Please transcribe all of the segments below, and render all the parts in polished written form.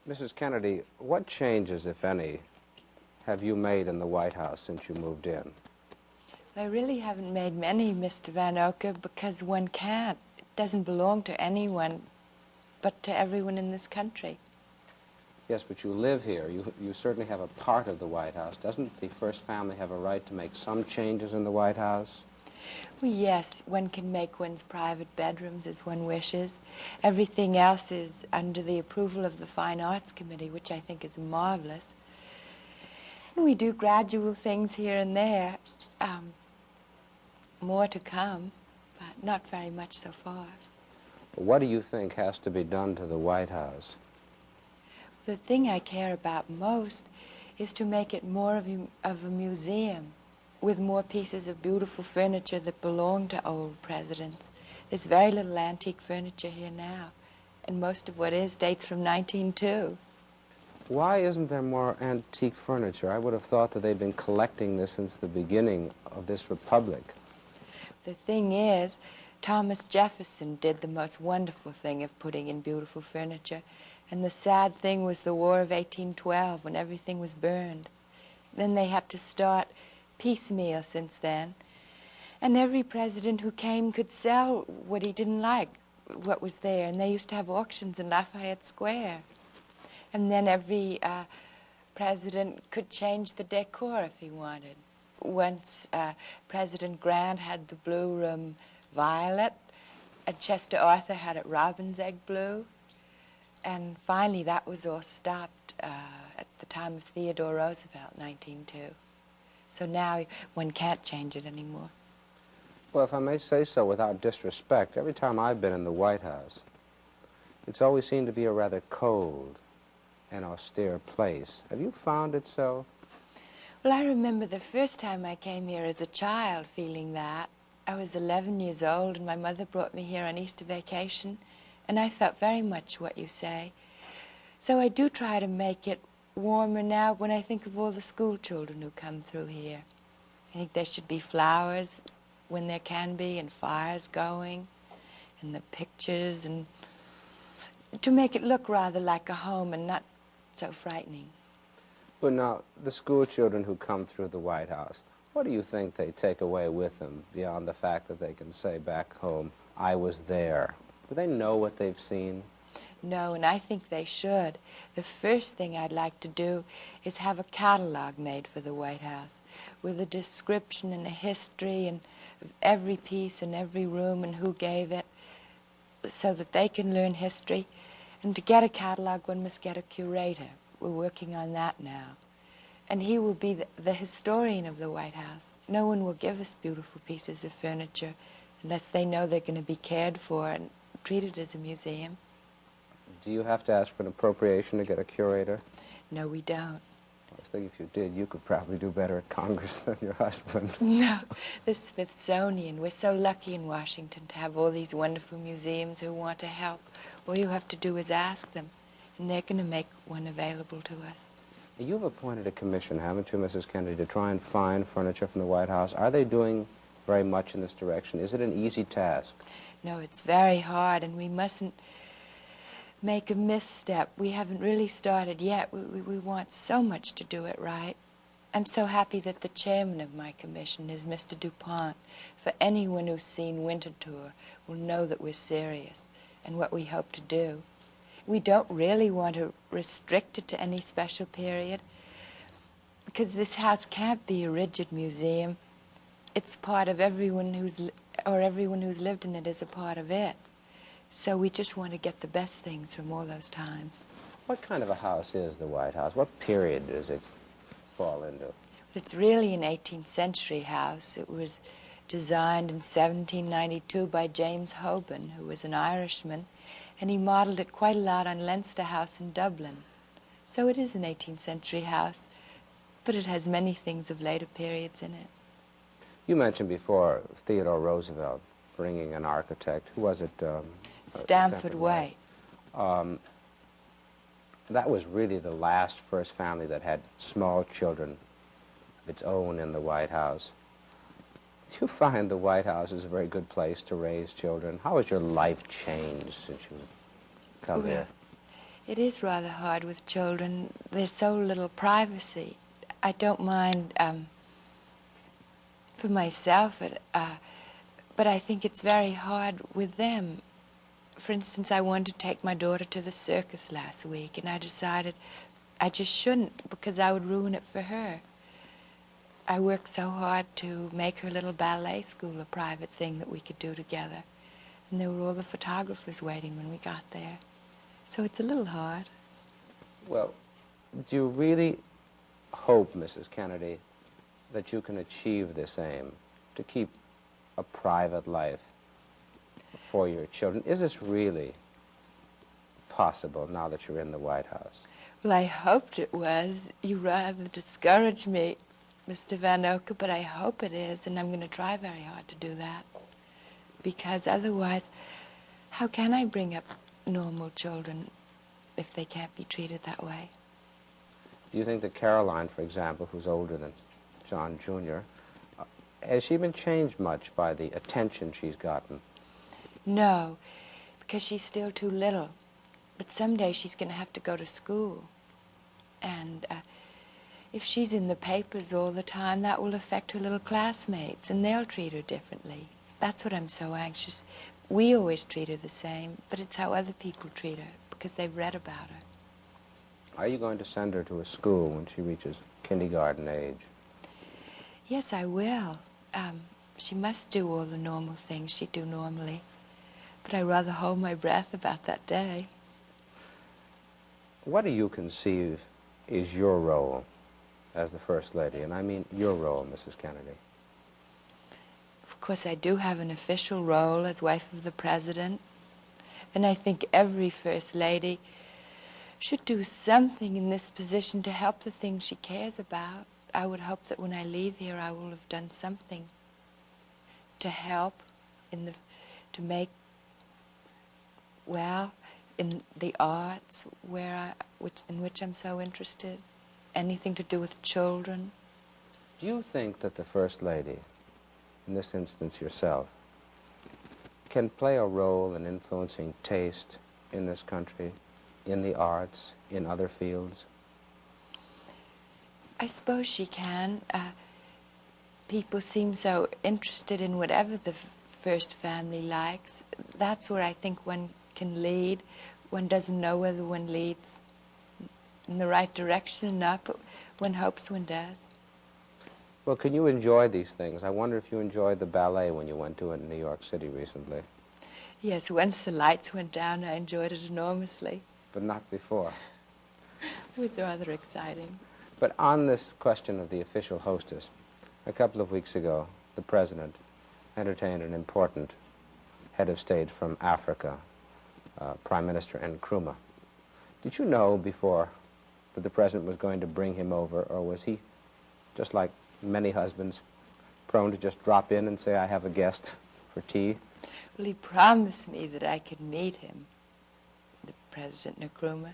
Mrs. Kennedy, what changes, if any, have you made in the White House since you moved in? I really haven't made many, Mr. Van Ocker, because one can't. It doesn't belong to anyone but to everyone in this country. Yes, but you live here. You certainly have a part of the White House. Doesn't the First Family have a right to make some changes in the White House? Well, yes, one can make one's private bedrooms as one wishes. Everything else is under the approval of the Fine Arts Committee, which I think is marvelous. And we do gradual things here and there. More to come, but not very much so far. What do you think has to be done to the White House? The thing I care about most is to make it more of a museum with more pieces of beautiful furniture that belong to old presidents. There's very little antique furniture here now, and most of what is dates from 1902. Why isn't there more antique furniture? I would have thought that they've been collecting this since the beginning of this republic. The thing is, Thomas Jefferson did the most wonderful thing of putting in beautiful furniture. And the sad thing was the War of 1812, when everything was burned. Then they had to start piecemeal since then. And every president who came could sell what he didn't like, what was there. And they used to have auctions in Lafayette Square. And then every president could change the decor if he wanted. Once President Grant had the blue room violet, and Chester Arthur had it robin's egg blue. And finally, that was all stopped at the time of Theodore Roosevelt, 1902. So now one can't change it anymore. Well, if I may say so without disrespect, every time I've been in the White House, it's always seemed to be a rather cold and austere place. Have you found it so? Well, I remember the first time I came here as a child feeling that. I was 11 years old, and my mother brought me here on Easter vacation. And I felt very much what you say. So I do try to make it warmer now when I think of all the school children who come through here. I think there should be flowers when there can be, and fires going, and the pictures, and to make it look rather like a home and not so frightening. But now, the school children who come through the White House, what do you think they take away with them beyond the fact that they can say back home, I was there? Do they know what they've seen? No, and I think they should. The first thing I'd like to do is have a catalog made for the White House with a description and a history and of every piece and every room and who gave it, so that they can learn history. And to get a catalog, one must get a curator. We're working on that now. And he will be the historian of the White House. No one will give us beautiful pieces of furniture unless they know they're going to be cared for and treated as a museum. Do you have to ask for an appropriation to get a curator? No, we don't. I was thinking if you did, you could probably do better at Congress than your husband. No, the Smithsonian. We're so lucky in Washington to have all these wonderful museums who want to help. All you have to do is ask them, and they're going to make one available to us. You've appointed a commission, haven't you, Mrs. Kennedy, to try and find furniture from the White House. Are they doing very much in this direction? Is it an easy task? No, it's very hard, and we mustn't make a misstep. We haven't really started yet. We want so much to do it right. I'm so happy that the chairman of my commission is Mr. DuPont. For anyone who's seen Winter Tour will know that we're serious and what we hope to do. We don't really want to restrict it to any special period, because this house can't be a rigid museum. It's part of everyone who's lived in it is a part of it. So we just want to get the best things from all those times. What kind of a house is the White House? What period does it fall into? It's really an 18th century house. It was designed in 1792 by James Hoban, who was an Irishman, and he modeled it quite a lot on Leinster House in Dublin. So it is an 18th century house, but it has many things of later periods in it. You mentioned before Theodore Roosevelt bringing an architect. Who was it? Stamford White. That was really the last First Family that had small children of its own in the White House. Do you find the White House is a very good place to raise children? How has your life changed since you've come here? It is rather hard with children. There's so little privacy. I don't mind for myself, but I think it's very hard with them. For instance, I wanted to take my daughter to the circus last week, and I decided I just shouldn't because I would ruin it for her. I worked so hard to make her little ballet school a private thing that we could do together. And there were all the photographers waiting when we got there. So it's a little hard. Well, do you really hope, Mrs. Kennedy, that you can achieve this aim, to keep a private life for your children? Is this really possible now that you're in the White House? Well, I hoped it was. You rather discouraged me, Mr. Van Oka, but I hope it is, and I'm going to try very hard to do that. Because otherwise, how can I bring up normal children if they can't be treated that way? Do you think that Caroline, for example, who's older than John Jr., has she been changed much by the attention she's gotten? No, because she's still too little. But someday she's going to have to go to school. And if she's in the papers all the time, that will affect her little classmates, and they'll treat her differently. That's what I'm so anxious. We always treat her the same, but it's how other people treat her, because they've read about her. Are you going to send her to a school when she reaches kindergarten age? Yes, I will. She must do all the normal things she'd do normally. But I rather hold my breath about that day. What do you conceive is your role as the First Lady? And I mean your role, Mrs. Kennedy. Of course, I do have an official role as wife of the President. And I think every First Lady should do something in this position to help the things she cares about. I would hope that when I leave here, I will have done something to help to make, well, in the arts in which I'm so interested, anything to do with children. Do you think that the First Lady, in this instance yourself, can play a role in influencing taste in this country, in the arts, in other fields? I suppose she can. People seem so interested in whatever the first family likes. That's where I think one can lead. One doesn't know whether one leads in the right direction or not, but one hopes one does. Well, can you enjoy these things? I wonder if you enjoyed the ballet when you went to it in New York City recently. Yes, once the lights went down, I enjoyed it enormously. But not before. It was rather exciting. But on this question of the official hostess, a couple of weeks ago, the President entertained an important head of state from Africa, Prime Minister Nkrumah. Did you know before that the President was going to bring him over, or was he, just like many husbands, prone to just drop in and say, I have a guest for tea? Well, he promised me that I could meet him, the President Nkrumah.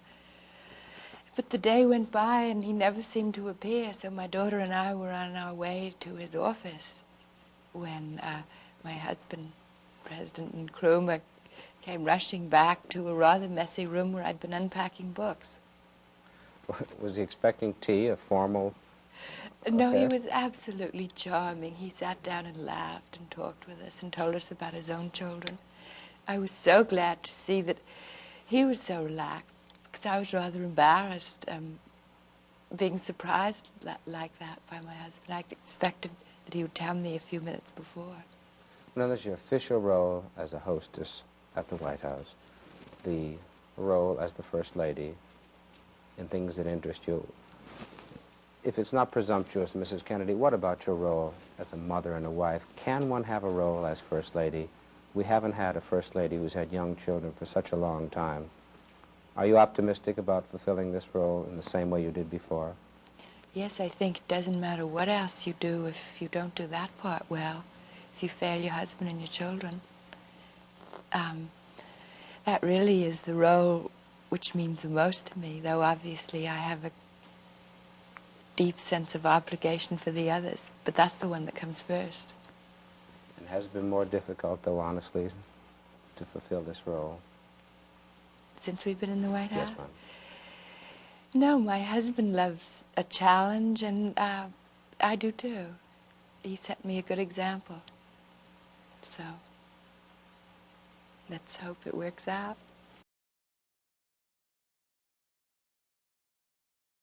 But the day went by and he never seemed to appear, so my daughter and I were on our way to his office when my husband, President Nkrumah, came rushing back to a rather messy room where I'd been unpacking books. Was he expecting tea, a formal No, affair? he was absolutely charming. He sat down and laughed and talked with us and told us about his own children. I was so glad to see that he was so relaxed, because I was rather embarrassed being surprised like that by my husband. I expected that he would tell me a few minutes before. Now, there's your official role as a hostess at the White House, the role as the First Lady in things that interest you. If it's not presumptuous, Mrs. Kennedy, what about your role as a mother and a wife? Can one have a role as First Lady? We haven't had a First Lady who's had young children for such a long time. Are you optimistic about fulfilling this role in the same way you did before? Yes, I think it doesn't matter what else you do if you don't do that part well, if you fail your husband and your children. That really is the role which means the most to me, though obviously I have a deep sense of obligation for the others, but that's the one that comes first. And has it been more difficult, though, honestly, to fulfill this role? Since we've been in the White House? Yes, ma'am. No, my husband loves a challenge, and I do too. He set me a good example. So let's hope it works out.